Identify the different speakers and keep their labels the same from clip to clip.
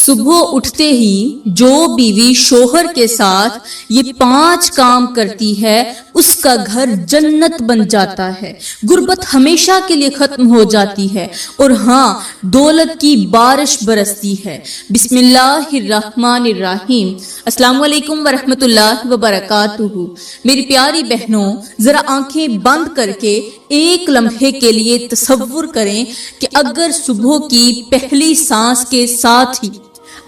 Speaker 1: صبح اٹھتے ہی جو بیوی شوہر کے ساتھ یہ 5 کام کرتی ہے اس کا گھر جنت بن جاتا ہے، غربت ہمیشہ کے لیے ختم ہو جاتی ہے اور ہاں دولت کی بارش برستی ہے۔ بسم اللہ الرحمن الرحیم۔ السلام علیکم ورحمۃ اللہ وبرکاتہ۔ میری پیاری بہنوں، ذرا آنکھیں بند کر کے ایک لمحے کے لیے تصور کریں کہ اگر صبح کی پہلی سانس کے ساتھ ہی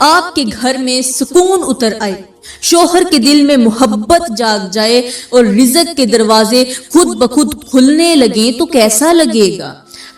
Speaker 1: آپ کے گھر میں سکون اتر آئے، شوہر کے دل میں محبت جاگ جائے اور رزق کے دروازے خود بخود کھلنے لگیں تو کیسا لگے گا؟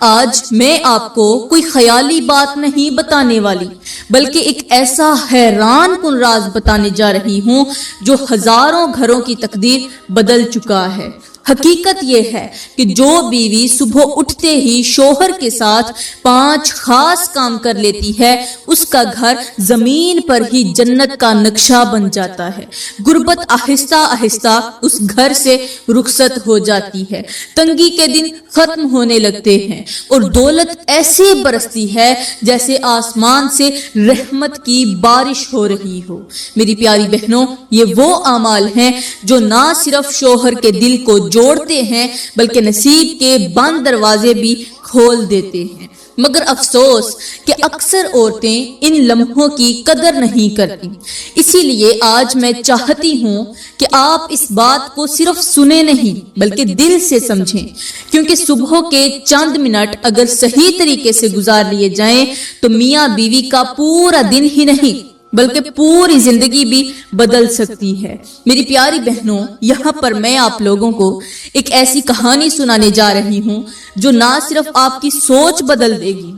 Speaker 1: آج میں آپ کو کوئی خیالی بات نہیں بتانے والی، بلکہ ایک ایسا حیران کن راز بتانے جا رہی ہوں جو ہزاروں گھروں کی تقدیر بدل چکا ہے۔ حقیقت یہ ہے کہ جو بیوی صبح اٹھتے ہی شوہر کے ساتھ 5 خاص کام کر لیتی ہے، اس کا گھر زمین پر ہی جنت کا نقشہ بن جاتا ہے۔ غربت آہستہ آہستہ اس گھر سے رخصت ہو جاتی ہے، تنگی کے دن ختم ہونے لگتے ہیں اور دولت ایسے برستی ہے جیسے آسمان سے رحمت کی بارش ہو رہی ہو۔ میری پیاری بہنوں، یہ وہ اعمال ہیں جو نہ صرف شوہر کے دل کو جوڑتے ہیں بلکہ نصیب کے بند دروازے بھی کھول دیتے ہیں۔ مگر افسوس کہ اکثر عورتیں ان لمحوں کی قدر نہیں کرتی۔ اسی لیے آج میں چاہتی ہوں کہ آپ اس بات کو صرف سنیں نہیں بلکہ دل سے سمجھیں، کیونکہ صبح کے چند منٹ اگر صحیح طریقے سے گزار لیے جائیں تو میاں بیوی کا پورا دن ہی نہیں بلکہ پوری زندگی بھی بدل سکتی ہے۔ میری پیاری بہنوں، یہاں پر میں آپ لوگوں کو ایک ایسی کہانی سنانے جا رہی ہوں جو نہ صرف آپ کی سوچ بدل دے گی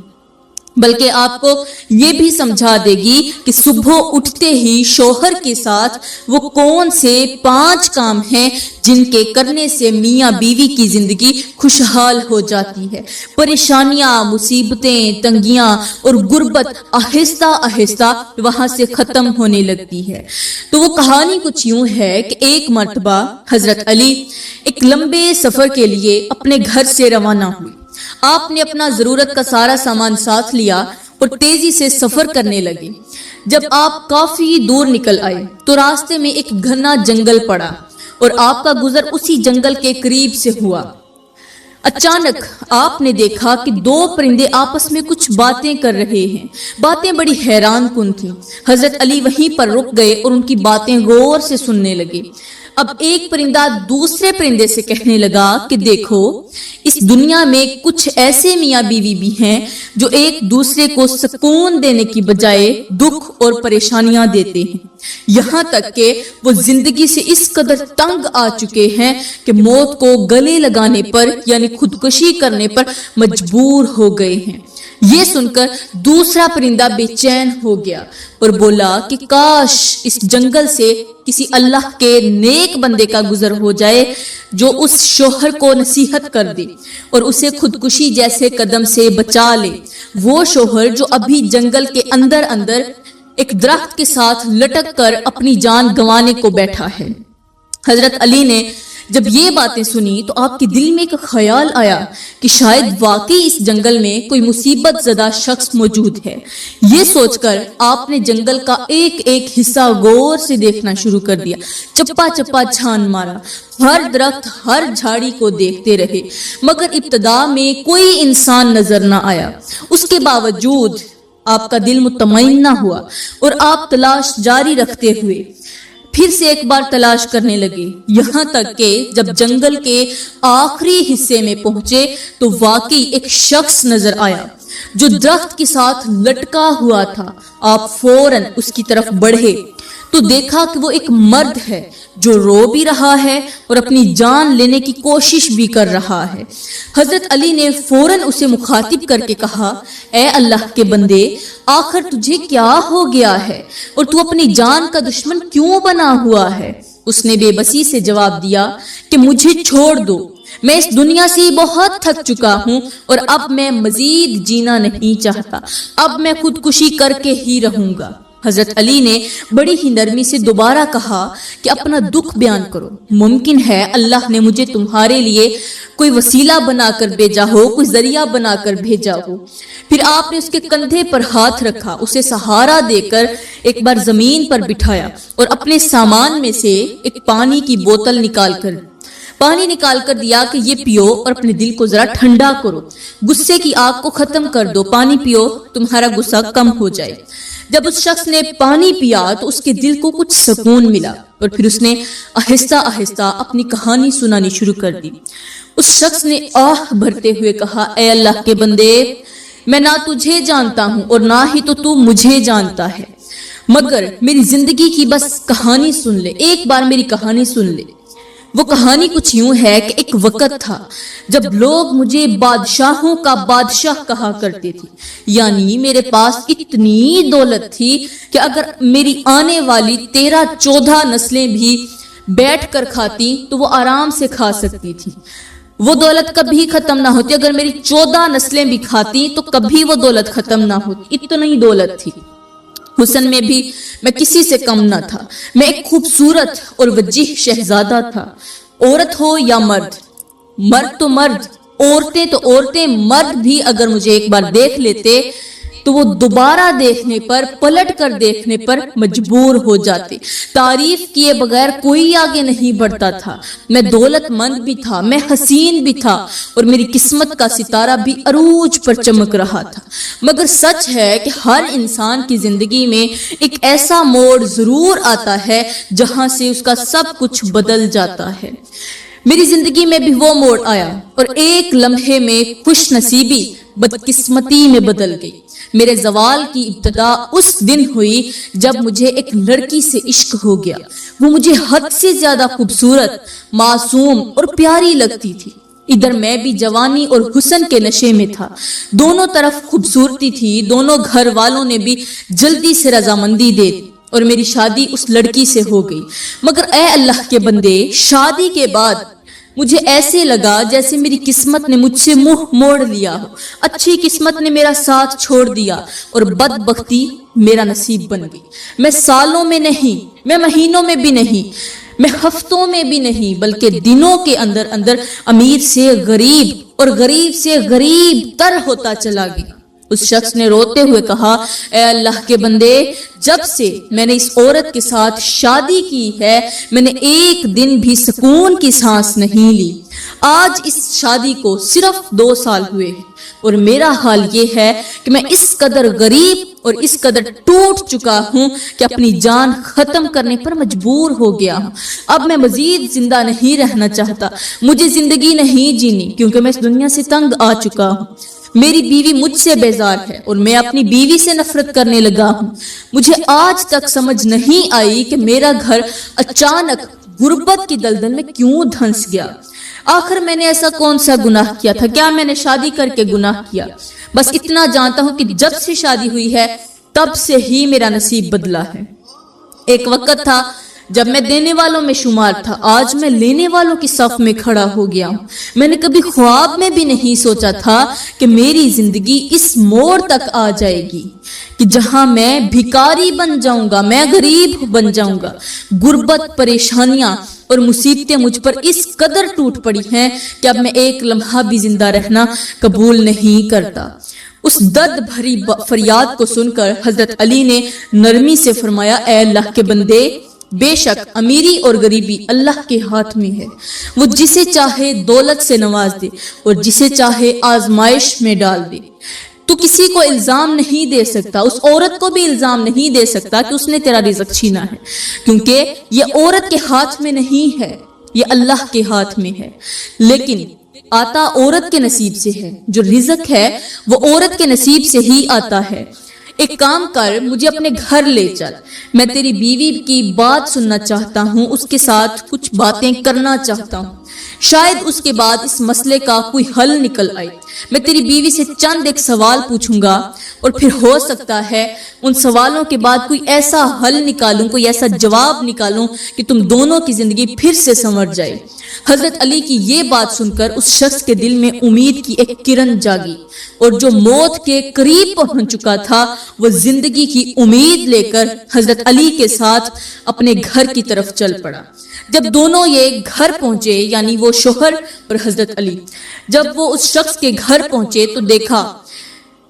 Speaker 1: بلکہ آپ کو یہ بھی سمجھا دے گی کہ صبح اٹھتے ہی شوہر کے ساتھ وہ کون سے 5 کام ہیں جن کے کرنے سے میاں بیوی کی زندگی خوشحال ہو جاتی ہے، پریشانیاں، مصیبتیں، تنگیاں اور غربت آہستہ آہستہ وہاں سے ختم ہونے لگتی ہے۔ تو وہ کہانی کچھ یوں ہے کہ ایک مرتبہ حضرت علی ایک لمبے سفر کے لیے اپنے گھر سے روانہ ہوئے۔ آپ نے اپنا ضرورت کا سارا سامان ساتھ لیا اور تیزی سے سفر کرنے لگے۔ جب آپ کافی دور نکل آئے تو راستے میں ایک گھنا جنگل پڑا اور آپ کا گزر اسی جنگل کے قریب سے ہوا۔ اچانک آپ نے دیکھا کہ 2 پرندے آپس میں کچھ باتیں کر رہے ہیں۔ باتیں بڑی حیران کن تھیں۔ حضرت علی وہیں پر رک گئے اور ان کی باتیں غور سے سننے لگے۔ اب ایک پرندہ دوسرے پرندے سے کہنے لگا کہ دیکھو، اس دنیا میں کچھ ایسے میاں بیوی بھی ہیں جو ایک دوسرے کو سکون دینے کی بجائے دکھ اور پریشانیاں دیتے ہیں، یہاں تک کہ وہ زندگی سے اس قدر تنگ آ چکے ہیں کہ موت کو گلے لگانے پر یعنی خودکشی کرنے پر مجبور ہو گئے ہیں۔ یہ سن کر دوسرا پرندہ بے چین ہو گیا اور بولا کہ کاش اس جنگل سے کسی اللہ کے نیک بندے کا گزر ہو جائے جو اس شوہر کو نصیحت کر دے اور اسے خودکشی جیسے قدم سے بچا لے۔ وہ شوہر جو ابھی جنگل کے اندر ایک درخت کے ساتھ لٹک کر اپنی جان گنوانے کو بیٹھا ہے۔ حضرت علی نے جب یہ باتیں سنی تو آپ کے دل میں ایک خیال آیا کہ شاید واقعی اس جنگل میں کوئی مصیبت زدہ شخص موجود ہے۔ یہ سوچ کر آپ نے جنگل کا ایک ایک حصہ غور سے دیکھنا شروع کر دیا، چپا چپا چھان مارا، ہر درخت، ہر جھاڑی کو دیکھتے رہے، مگر ابتدا میں کوئی انسان نظر نہ آیا۔ اس کے باوجود آپ کا دل مطمئن نہ ہوا اور آپ تلاش جاری رکھتے ہوئے پھر سے ایک بار تلاش کرنے لگے، یہاں تک کہ جب جنگل کے آخری حصے میں پہنچے تو واقعی ایک شخص نظر آیا جو درخت کے ساتھ لٹکا ہوا تھا۔ آپ فوراً اس کی طرف بڑھے تو دیکھا کہ وہ ایک مرد ہے جو رو بھی رہا ہے اور اپنی جان لینے کی کوشش بھی کر رہا ہے۔ حضرت علی نے فوراً اسے مخاطب کر کے کہا، اے اللہ کے بندے، آخر تجھے کیا ہو گیا ہے اور تو اپنی جان کا دشمن کیوں بنا ہوا ہے؟ اس نے بے بسی سے جواب دیا کہ مجھے چھوڑ دو، میں اس دنیا سے بہت تھک چکا ہوں اور اب میں مزید جینا نہیں چاہتا، اب میں خودکشی کر کے ہی رہوں گا۔ حضرت علی نے بڑی ہی نرمی سے دوبارہ کہا کہ اپنا دکھ بیان کرو، ممکن ہے اللہ نے مجھے تمہارے لیے کوئی وسیلہ بنا کر بھیجا ہو، کوئی ذریعہ بنا کر بھیجا ہو۔ پھر آپ نے اس کے کندھے پر ہاتھ رکھا، اسے سہارا دے کر ایک بار زمین پر بٹھایا اور اپنے سامان میں سے ایک پانی کی بوتل نکال کر دیا کہ یہ پیو اور اپنے دل کو ذرا ٹھنڈا کرو، غصے کی آگ کو ختم کر دو، پانی پیو، تمہارا غصہ کم ہو جائے۔ جب اس شخص نے پانی پیا تو اس کے دل کو کچھ سکون ملا اور پھر اس نے آہستہ آہستہ اپنی کہانی سنانی شروع کر دی۔ اس شخص نے آہ بھرتے ہوئے کہا، اے اللہ کے بندے، میں نہ تجھے جانتا ہوں اور نہ ہی تو مجھے جانتا ہے، مگر میری زندگی کی بس کہانی سن لے، ایک بار میری کہانی سن لے۔ وہ کہانی کچھ یوں ہے کہ ایک وقت تھا جب لوگ مجھے بادشاہوں کا بادشاہ کہا کرتے تھے، یعنی میرے پاس اتنی دولت تھی کہ اگر میری آنے والی 13-14 نسلیں بھی بیٹھ کر کھاتی تو وہ آرام سے کھا سکتی تھی، وہ دولت کبھی ختم نہ ہوتی، اگر میری 14 نسلیں بھی کھاتی تو کبھی وہ دولت ختم نہ ہوتی، اتنی دولت تھی۔ حسن میں بھی میں کسی سے کم نہ تھا، میں ایک خوبصورت اور وجیح شہزادہ تھا، عورت ہو یا مرد، مرد تو مرد، عورتیں تو عورتیں، مرد بھی اگر مجھے ایک بار دیکھ لیتے تو وہ دوبارہ دیکھنے پر، پلٹ کر دیکھنے پر مجبور ہو جاتے، تعریف کیے بغیر کوئی آگے نہیں بڑھتا تھا، میں دولت مند بھی تھا، میں حسین بھی تھا اور میری قسمت کا ستارہ بھی عروج پر چمک رہا تھا۔ مگر سچ ہے کہ ہر انسان کی زندگی میں ایک ایسا موڑ ضرور آتا ہے جہاں سے اس کا سب کچھ بدل جاتا ہے۔ میری زندگی میں بھی وہ موڑ آیا اور ایک لمحے میں خوش نصیبی بدقسمتی میں بدل گئی۔ میرے زوال کی ابتدا اس دن ہوئی جب مجھے ایک لڑکی سے عشق ہو گیا، وہ مجھے حد سے زیادہ خوبصورت، معصوم اور پیاری لگتی تھی۔ ادھر میں بھی جوانی اور حسن کے نشے میں تھا، دونوں طرف خوبصورتی تھی، دونوں گھر والوں نے بھی جلدی سے رضامندی دے دی اور میری شادی اس لڑکی سے ہو گئی۔ مگر اے اللہ کے بندے، شادی کے بعد مجھے ایسے لگا جیسے میری قسمت نے مجھ سے منہ موڑ لیا ہو، اچھی قسمت نے میرا ساتھ چھوڑ دیا اور بدبختی میرا نصیب بن گئی۔ میں سالوں میں نہیں، میں مہینوں میں بھی نہیں، میں ہفتوں میں بھی نہیں، بلکہ دنوں کے اندر امیر سے غریب اور غریب سے غریب تر ہوتا چلا گیا۔ اس شخص نے روتے ہوئے کہا، اے اللہ کے بندے، جب سے میں نے اس عورت کے ساتھ شادی کی ہے میں نے ایک دن بھی سکون کی سانس نہیں لی۔ آج اس شادی کو صرف 2 سال ہوئے ہیں اور میرا حال یہ ہے کہ میں اس قدر غریب اور اس قدر ٹوٹ چکا ہوں کہ اپنی جان ختم کرنے پر مجبور ہو گیا ہوں۔ اب میں مزید زندہ نہیں رہنا چاہتا، مجھے زندگی نہیں جینی، کیونکہ میں اس دنیا سے تنگ آ چکا ہوں۔ میری بیوی مجھ سے بیزار ہے اور میں اپنی بیوی سے نفرت کرنے لگا ہوں۔ مجھے آج تک سمجھ نہیں آئی کہ میرا گھر اچانک غربت کی دلدل میں کیوں دھنس گیا۔ آخر میں نے ایسا کون سا گناہ کیا تھا؟ کیا میں نے شادی کر کے گناہ کیا؟ بس اتنا جانتا ہوں کہ جب سے شادی ہوئی ہے تب سے ہی میرا نصیب بدلا ہے۔ ایک وقت تھا جب میں دینے والوں میں شمار تھا، آج میں لینے والوں کی صف میں کھڑا ہو گیا ہوں۔ میں نے کبھی خواب میں بھی نہیں سوچا تھا کہ میری زندگی اس موڑ تک آ جائے گی کہ جہاں میں بھکاری بن جاؤں گا، میں غریب بن جاؤں گا۔ غربت، پریشانیاں اور مصیبتیں مجھ پر اس قدر ٹوٹ پڑی ہیں کہ اب میں ایک لمحہ بھی زندہ رہنا قبول نہیں کرتا۔ اس درد بھری فریاد کو سن کر حضرت علی نے نرمی سے فرمایا، اے اللہ کے بندے، بے شک امیری اور غریبی اللہ کے ہاتھ میں ہے، وہ جسے چاہے دولت سے نواز دے اور جسے چاہے آزمائش میں ڈال دے۔ تو کسی کو الزام نہیں دے سکتا، اس عورت کو بھی الزام نہیں دے سکتا کہ اس نے تیرا رزق چھینا ہے، کیونکہ یہ عورت کے ہاتھ میں نہیں ہے، یہ اللہ کے ہاتھ میں ہے۔ لیکن آتا عورت کے نصیب سے ہے، جو رزق ہے وہ عورت کے نصیب سے ہی آتا ہے۔ ایک کام کر، مجھے اپنے گھر لے چل، میں تیری بیوی کی بات سننا چاہتا ہوں، اس کے ساتھ کچھ باتیں کرنا چاہتا ہوں، شاید اس کے بعد اس مسئلے کا کوئی حل نکل آئے۔ میں تیری بیوی سے چند ایک سوال پوچھوں گا اور پھر ہو سکتا ہے ان سوالوں کے بعد کوئی ایسا حل نکالوں، کوئی ایسا جواب نکالوں کہ تم دونوں کی زندگی پھر سے سنور جائے۔ حضرت علی کی یہ بات سن کر اس شخص کے دل میں امید کی ایک کرن جاگی، اور جو موت کے قریب پہنچ چکا تھا وہ زندگی کی امید لے کر حضرت علی کے ساتھ اپنے گھر کی طرف چل پڑا۔ جب دونوں یہ گھر پہنچے، یعنی وہ شوہر اور حضرت علی، جب وہ اس شخص کے گھر پہنچے تو دیکھا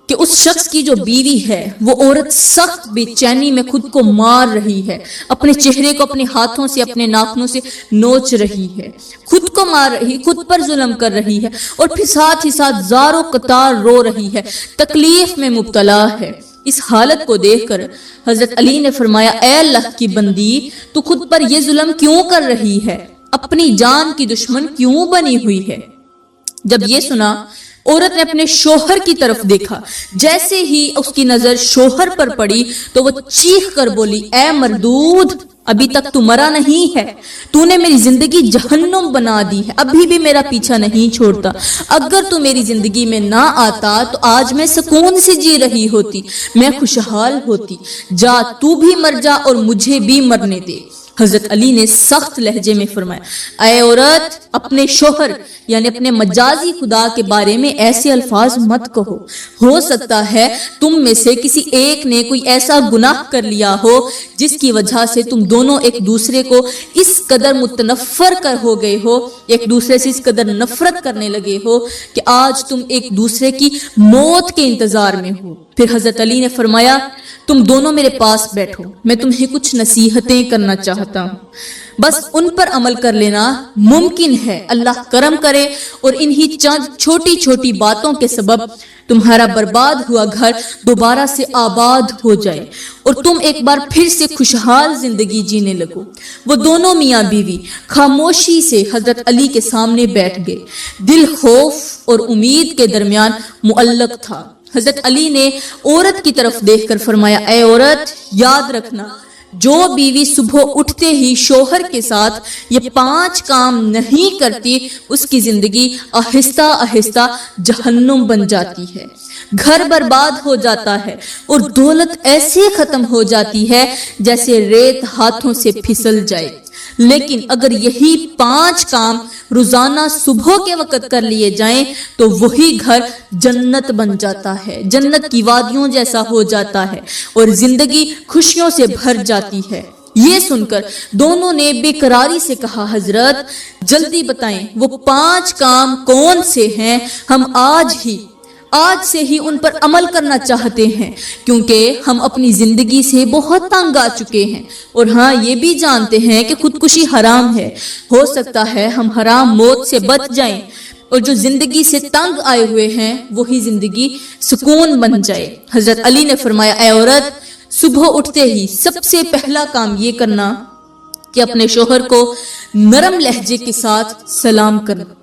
Speaker 1: کہ اس شخص کی جو بیوی ہے وہ عورت سخت بے چینی میں خود کو مار رہی ہے، اپنے چہرے کو اپنے ہاتھوں سے اپنے ناخنوں سے نوچ رہی ہے، خود کو مار رہی، خود پر ظلم کر رہی ہے، اور پھر ساتھ ہی ساتھ زاروں قطار رو رہی ہے، تکلیف میں مبتلا ہے۔ اس حالت کو دیکھ کر حضرت علی نے فرمایا، اے اللہ کی بندی، تو خود پر یہ ظلم کیوں کر رہی ہے؟ اپنی جان کی دشمن کیوں بنی ہوئی ہے؟ جب یہ سنا، عورت نے اپنے شوہر کی طرف دیکھا، جیسے ہی اس کی نظر شوہر پر پڑی تو وہ چیخ کر بولی، اے مردود، ابھی تک تو مرا نہیں ہے، تو نے میری زندگی جہنم بنا دی ہے، ابھی بھی میرا پیچھا نہیں چھوڑتا، اگر تو میری زندگی میں نہ آتا تو آج میں سکون سے جی رہی ہوتی، میں خوشحال ہوتی، جا تو بھی مر جا اور مجھے بھی مرنے دے۔ حضرت علی نے سخت لہجے میں فرمایا، اے عورت، اپنے شوہر یعنی اپنے مجازی خدا کے بارے میں ایسے الفاظ مت کہو، ہو سکتا ہے تم میں سے کسی ایک نے کوئی ایسا گناہ کر لیا ہو جس کی وجہ سے تم دونوں ایک دوسرے کو اس قدر متنفر کر ہو گئے ہو، ایک دوسرے سے اس قدر نفرت کرنے لگے ہو کہ آج تم ایک دوسرے کی موت کے انتظار میں ہو۔ پھر حضرت علی نے فرمایا، تم دونوں میرے پاس بیٹھو، میں تمہیں کچھ نصیحتیں کرنا چاہتا ہوں، بس ان پر عمل کر لینا، ممکن ہے اللہ کرم کرے اور انہی چند چھوٹی چھوٹی باتوں کے سبب تمہارا برباد ہوا گھر دوبارہ سے آباد ہو جائے اور تم ایک بار پھر سے خوشحال زندگی جینے لگو۔ وہ دونوں میاں بیوی خاموشی سے حضرت علی کے سامنے بیٹھ گئے، دل خوف اور امید کے درمیان معلق تھا۔ حضرت علی نے عورت کی طرف دیکھ کر فرمایا، اے عورت، یاد رکھنا، جو بیوی صبح اٹھتے ہی شوہر کے ساتھ یہ 5 کام نہیں کرتی، اس کی زندگی آہستہ آہستہ جہنم بن جاتی ہے، گھر برباد ہو جاتا ہے اور دولت ایسے ختم ہو جاتی ہے جیسے ریت ہاتھوں سے پھسل جائے۔ لیکن اگر یہی 5 کام روزانہ صبح کے وقت کر لیے جائیں تو وہی گھر جنت بن جاتا ہے، جنت کی وادیوں جیسا ہو جاتا ہے اور زندگی خوشیوں سے بھر جاتی ہے۔ یہ سن کر دونوں نے بے قراری سے کہا، حضرت جلدی بتائیں وہ 5 کام کون سے ہیں، ہم آج سے ہی ان پر عمل کرنا چاہتے ہیں، کیونکہ ہم اپنی زندگی سے بہت تنگ آ چکے ہیں، اور ہاں یہ بھی جانتے ہیں کہ خودکشی حرام ہے، ہو سکتا ہے ہم حرام موت سے بچ جائیں اور جو زندگی سے تنگ آئے ہوئے ہیں وہی زندگی سکون بن جائے۔ حضرت علی نے فرمایا، اے عورت، صبح اٹھتے ہی سب سے پہلا کام یہ کرنا کہ اپنے شوہر کو نرم لہجے کے ساتھ سلام کرنا،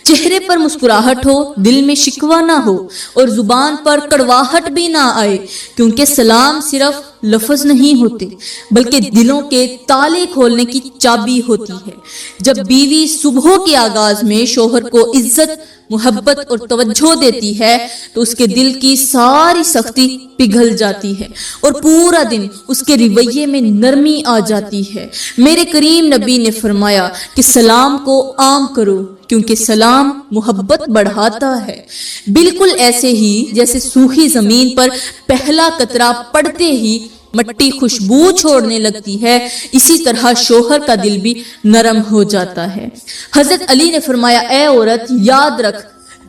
Speaker 1: چہرے پر مسکراہٹ ہو، دل میں شکوہ نہ ہو اور زبان پر کڑواہٹ بھی نہ آئے، کیونکہ سلام صرف لفظ نہیں ہوتے بلکہ دلوں کے تالے کھولنے کی چابی ہوتی ہے۔ جب بیوی صبح کے آغاز میں شوہر کو عزت، محبت اور توجہ دیتی ہے تو اس کے دل کی ساری سختی پگھل جاتی ہے اور پورا دن اس کے رویے میں نرمی آ جاتی ہے۔ میرے کریم نبی نے فرمایا کہ سلام کو عام کرو، کیونکہ سلام محبت بڑھاتا ہے۔ بالکل ایسے ہی جیسے سوکھی زمین پر پہلا قطرہ پڑتے ہی مٹی خوشبو چھوڑنے لگتی ہے، اسی طرح شوہر کا دل بھی نرم ہو جاتا ہے۔ حضرت علی نے فرمایا، اے عورت، یاد رکھ،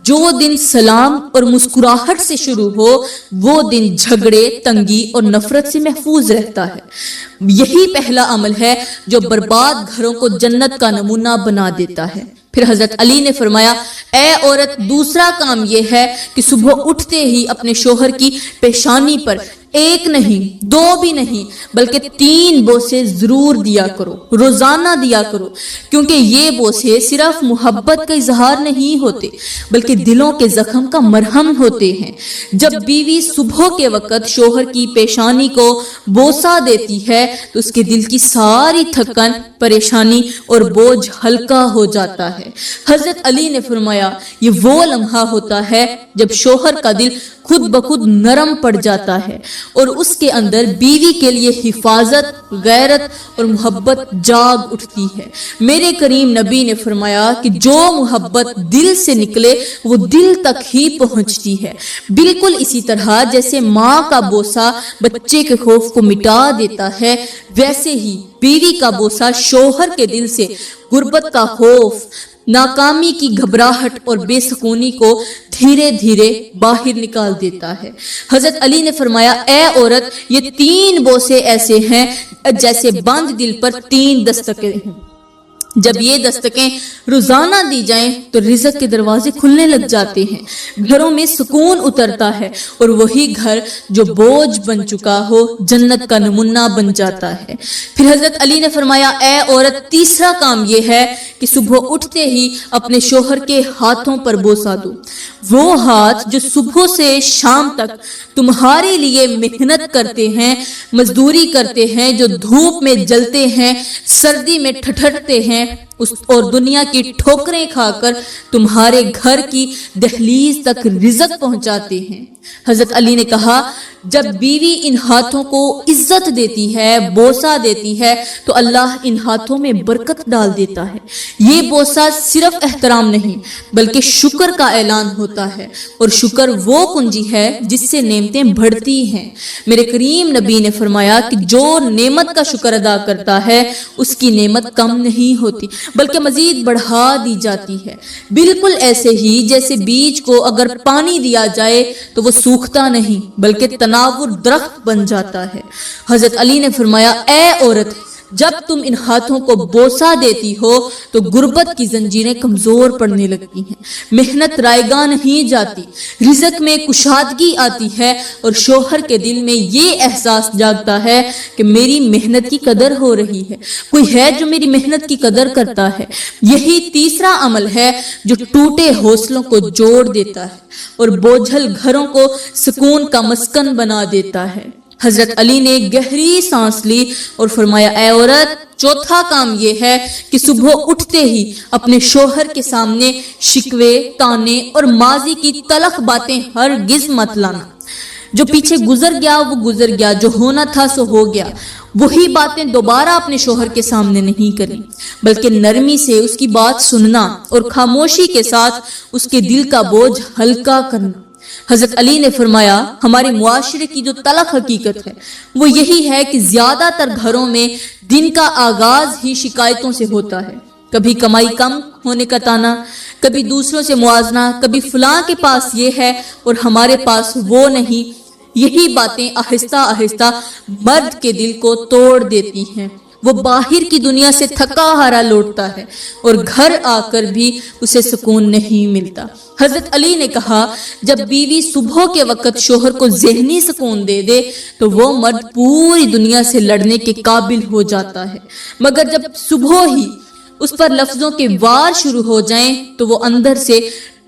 Speaker 1: جو دن سلام اور مسکراہٹ سے شروع ہو وہ دن جھگڑے، تنگی اور نفرت سے محفوظ رہتا ہے۔ یہی پہلا عمل ہے جو برباد گھروں کو جنت کا نمونہ بنا دیتا ہے۔ پھر حضرت علی نے فرمایا، اے عورت، دوسرا کام یہ ہے کہ صبح اٹھتے ہی اپنے شوہر کی پیشانی پر 1 نہیں 2 بھی نہیں بلکہ 3 بوسے ضرور دیا کرو، روزانہ دیا کرو، کیونکہ یہ بوسے صرف محبت کا اظہار نہیں ہوتے بلکہ دلوں کے زخم کا مرہم ہوتے ہیں۔ جب بیوی صبح کے وقت شوہر کی پیشانی کو بوسہ دیتی ہے تو اس کے دل کی ساری تھکن، پریشانی اور بوجھ ہلکا ہو جاتا ہے۔ حضرت علی نے فرمایا، یہ وہ لمحہ ہوتا ہے جب شوہر کا دل خود بخود نرم پڑ جاتا ہے، اور اس کے اندر بیوی کے لیے حفاظت، غیرت اور محبت جاگ اٹھتی ہے۔ میرے کریم نبی نے فرمایا کہ جو محبت دل سے نکلے وہ دل تک ہی پہنچتی ہے۔ بالکل اسی طرح جیسے ماں کا بوسہ بچے کے خوف کو مٹا دیتا ہے، ویسے ہی بیوی کا بوسہ شوہر کے دل سے غربت کا خوف، ناکامی کی گھبراہٹ اور بے سکونی کو دھیرے دھیرے باہر نکال دیتا ہے۔ حضرت علی نے فرمایا، اے عورت، یہ 3 بوسے ایسے ہیں جیسے بند دل پر 3 دستکیں ہیں۔ جب یہ دستکیں روزانہ دی جائیں تو رزق کے دروازے کھلنے لگ جاتے ہیں، گھروں میں سکون اترتا ہے اور وہی گھر جو بوجھ بن چکا ہو جنت کا نمونہ بن جاتا ہے۔ پھر حضرت علی نے فرمایا، اے عورت، تیسرا کام یہ ہے کہ صبح اٹھتے ہی اپنے شوہر کے ہاتھوں پر بوسہ دو۔ وہ ہاتھ جو صبح سے شام تک تمہارے لیے محنت کرتے ہیں، مزدوری کرتے ہیں، جو دھوپ میں جلتے ہیں، سردی میں ٹھٹھرتے ہیں اور دنیا کی ٹھوکریں کھا کر تمہارے گھر کی دہلیز تک رزق پہنچاتے ہیں۔ حضرت علی نے کہا، جب بیوی ان ہاتھوں کو عزت دیتی ہے، بوسہ دیتی ہے، تو اللہ ان ہاتھوں میں برکت ڈال دیتا ہے۔ یہ بوسہ صرف احترام نہیں بلکہ شکر کا اعلان ہوتا ہے، اور شکر وہ کنجی ہے جس سے نعمتیں بڑھتی ہیں۔ میرے کریم نبی نے فرمایا کہ جو نعمت کا شکر ادا کرتا ہے اس کی نعمت کم نہیں ہوتی بلکہ مزید بڑھا دی جاتی ہے۔ بالکل ایسے ہی جیسے بیج کو اگر پانی دیا جائے تو وہ سوکھتا نہیں بلکہ تناور درخت بن جاتا ہے۔ حضرت علی نے فرمایا، اے عورت، جب تم ان ہاتھوں کو بوسہ دیتی ہو تو غربت کی زنجیریں کمزور پڑنے لگتی ہیں، محنت رائیگاں نہیں جاتی، رزق میں کشادگی آتی ہے اور شوہر کے دل میں یہ احساس جاگتا ہے کہ میری محنت کی قدر ہو رہی ہے، کوئی ہے جو میری محنت کی قدر کرتا ہے۔ یہی تیسرا عمل ہے جو ٹوٹے حوصلوں کو جوڑ دیتا ہے اور بوجھل گھروں کو سکون کا مسکن بنا دیتا ہے۔ حضرت علی نے گہری سانس لی اور فرمایا، اے عورت، چوتھا کام یہ ہے کہ صبح اٹھتے ہی اپنے شوہر کے سامنے شکوے، تانے اور ماضی کی تلخ باتیں ہرگز مت لانا۔ جو پیچھے گزر گیا وہ گزر گیا، جو ہونا تھا سو ہو گیا۔ وہی باتیں دوبارہ اپنے شوہر کے سامنے نہیں کرنی بلکہ نرمی سے اس کی بات سننا اور خاموشی کے ساتھ اس کے دل کا بوجھ ہلکا کرنا۔ حضرت علی نے فرمایا، ہمارے معاشرے کی جو تلخ حقیقت ہے وہ یہی ہے کہ زیادہ تر گھروں میں دن کا آغاز ہی شکایتوں سے ہوتا ہے۔ کبھی کمائی کم ہونے کا تانا، کبھی دوسروں سے موازنہ، کبھی فلاں کے پاس یہ ہے اور ہمارے پاس وہ نہیں۔ یہی باتیں آہستہ آہستہ مرد کے دل کو توڑ دیتی ہیں۔ وہ باہر کی دنیا سے تھکا ہارا لوٹتا ہے اور گھر آ کر بھی اسے سکون نہیں ملتا۔ حضرت علی نے کہا، جب بیوی صبح کے وقت شوہر کو ذہنی سکون دے دے تو وہ مرد پوری دنیا سے لڑنے کے قابل ہو جاتا ہے، مگر جب صبح ہی اس پر لفظوں کے وار شروع ہو جائیں تو وہ اندر سے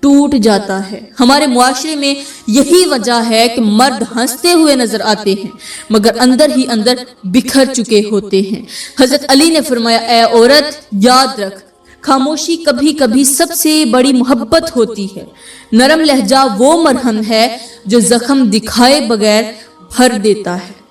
Speaker 1: ٹوٹ جاتا ہے۔ ہمارے معاشرے میں یہی وجہ ہے کہ مرد ہنستے ہوئے نظر آتے ہیں مگر اندر ہی اندر بکھر چکے ہوتے ہیں۔ حضرت علی نے فرمایا، اے عورت، یاد رکھ، خاموشی کبھی کبھی سب سے بڑی محبت ہوتی ہے۔ نرم لہجہ وہ مرہم ہے جو زخم دکھائے بغیر بھر دیتا ہے۔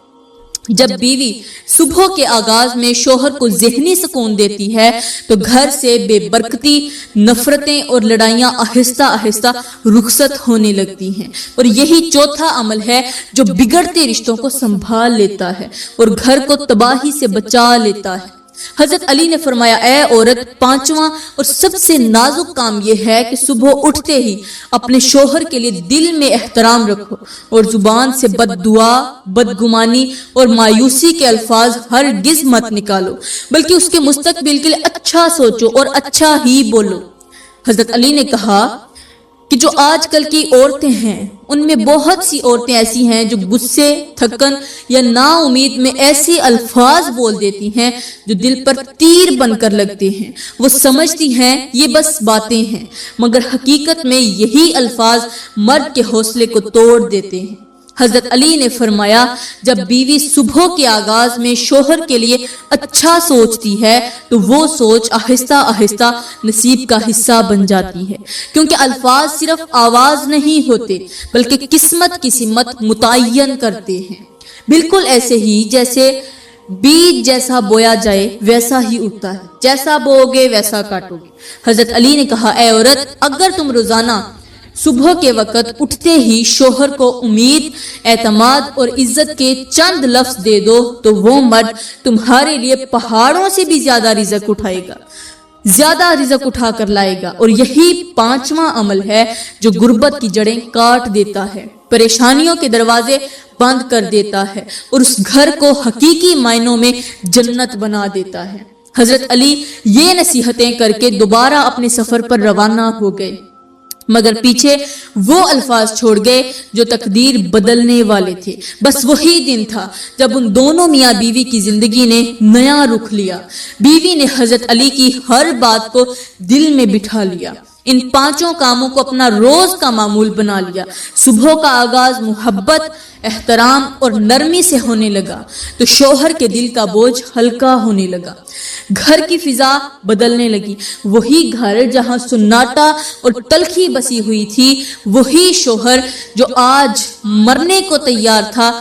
Speaker 1: جب بیوی صبح کے آغاز میں شوہر کو ذہنی سکون دیتی ہے تو گھر سے بے برکتی، نفرتیں اور لڑائیاں آہستہ آہستہ رخصت ہونے لگتی ہیں، اور یہی چوتھا عمل ہے جو بگڑتے رشتوں کو سنبھال لیتا ہے اور گھر کو تباہی سے بچا لیتا ہے۔ حضرت علی نے فرمایا، اے عورت، پانچواں اور سب سے نازک کام یہ ہے کہ صبح اٹھتے ہی اپنے شوہر کے لیے دل میں احترام رکھو اور زبان سے بد دعا، بدگمانی اور مایوسی کے الفاظ ہرگز مت نکالو بلکہ اس کے مستقبل کے لیے اچھا سوچو اور اچھا ہی بولو۔ حضرت علی نے کہا کہ جو آج کل کی عورتیں ہیں ان میں بہت سی عورتیں ایسی ہیں جو غصے، تھکن یا نا امید میں ایسے الفاظ بول دیتی ہیں جو دل پر تیر بن کر لگتے ہیں۔ وہ سمجھتی ہیں یہ بس باتیں ہیں مگر حقیقت میں یہی الفاظ مرد کے حوصلے کو توڑ دیتے ہیں۔ حضرت علی نے فرمایا، جب بیوی صبح کے آغاز میں شوہر کے لیے اچھا سوچتی ہے تو وہ سوچ آہستہ آہستہ نصیب کا حصہ بن جاتی ہے، کیونکہ الفاظ صرف آواز نہیں ہوتے بلکہ قسمت کی سمت متعین کرتے ہیں۔ بالکل ایسے ہی جیسے بیج جیسا بویا جائے ویسا ہی اگتا ہے، جیسا بوگے ویسا کاٹو گے۔ حضرت علی نے کہا، اے عورت، اگر تم روزانہ صبح کے وقت اٹھتے ہی شوہر کو امید، اعتماد اور عزت کے چند لفظ دے دو تو وہ مرد تمہارے لیے پہاڑوں سے بھی زیادہ رزق اٹھائے گا، زیادہ رزق اٹھا کر لائے گا۔ اور یہی پانچواں عمل ہے جو غربت کی جڑیں کاٹ دیتا ہے، پریشانیوں کے دروازے بند کر دیتا ہے اور اس گھر کو حقیقی معنوں میں جنت بنا دیتا ہے۔ حضرت علی یہ نصیحتیں کر کے دوبارہ اپنے سفر پر روانہ ہو گئے، مگر پیچھے وہ الفاظ چھوڑ گئے جو تقدیر بدلنے والے تھے۔ بس وہی دن تھا جب ان دونوں میاں بیوی کی زندگی نے نیا رخ لیا۔ بیوی نے حضرت علی کی ہر بات کو دل میں بٹھا لیا، ان پانچوں کاموں کو اپنا روز کا معمول بنا لیا۔ صبح کا آغاز محبت، احترام اور نرمی سے ہونے لگا تو شوہر کے دل کا بوجھ ہلکا ہونے لگا، گھر کی فضا بدلنے لگی۔ وہی گھر جہاں سناٹا اور تلخی بسی ہوئی تھی، وہی شوہر جو آج مرنے کو تیار تھا،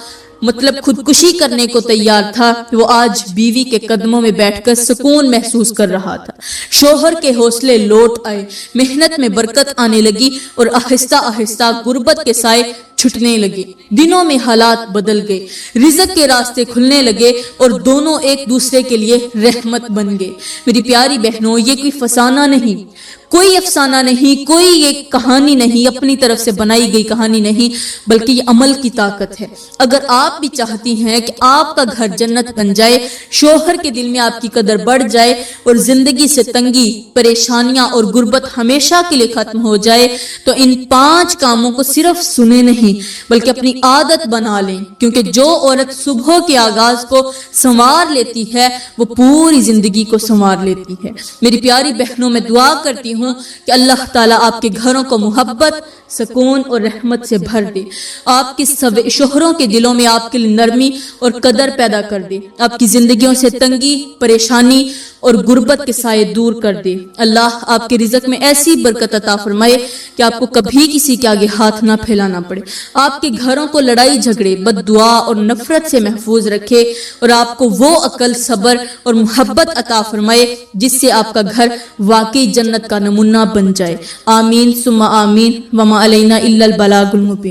Speaker 1: مطلب خودکشی کرنے کو تیار تھا، وہ آج بیوی کے قدموں میں بیٹھ کر سکون محسوس کر رہا تھا۔ شوہر کے حوصلے لوٹ آئے، محنت میں برکت آنے لگی اور آہستہ آہستہ غربت کے سائے چھٹنے لگے۔ دنوں میں حالات بدل گئے، رزق کے راستے کھلنے لگے اور دونوں ایک دوسرے کے لیے رحمت بن گئے۔ میری پیاری بہنوں، یہ کوئی فسانہ نہیں، کوئی افسانہ نہیں، کوئی یہ کہانی نہیں، اپنی طرف سے بنائی گئی کہانی نہیں، بلکہ یہ عمل کی طاقت ہے۔ اگر آپ بھی چاہتی ہیں کہ آپ کا گھر جنت بن جائے، شوہر کے دل میں آپ کی قدر بڑھ جائے اور زندگی سے تنگی، پریشانیاں اور غربت ہمیشہ کے لیے ختم ہو جائے، تو ان 5 کاموں کو صرف سنے نہیں بلکہ اپنی عادت بنا لیں، کیونکہ جو عورت صبح کے آغاز کو سنوار لیتی ہے وہ پوری زندگی کو سنوار لیتی ہے۔ میری پیاری بہنوں، میں دعا کرتی ہوں کہ اللہ تعالیٰ آپ کے گھروں کو محبت، سکون اور رحمت سے بھر دے، آپ کے شوہروں کے دلوں میں آپ کے لیے نرمی اور قدر پیدا کر دے، آپ کی زندگیوں سے تنگی، پریشانی اور غربت کے سائے دور کر دے۔ اللہ آپ کے رزق میں ایسی برکت عطا فرمائے کہ آپ کو کبھی کسی کے آگے ہاتھ نہ پھیلانا پڑے، آپ کے گھروں کو لڑائی جھگڑے، بد دعا اور نفرت سے محفوظ رکھے اور آپ کو وہ عقل، صبر اور محبت عطا فرمائے جس سے آپ کا گھر واقعی جنت کا نمونہ بن جائے۔ آمین ثم آمین، وما علینا الا البلاغ المبین۔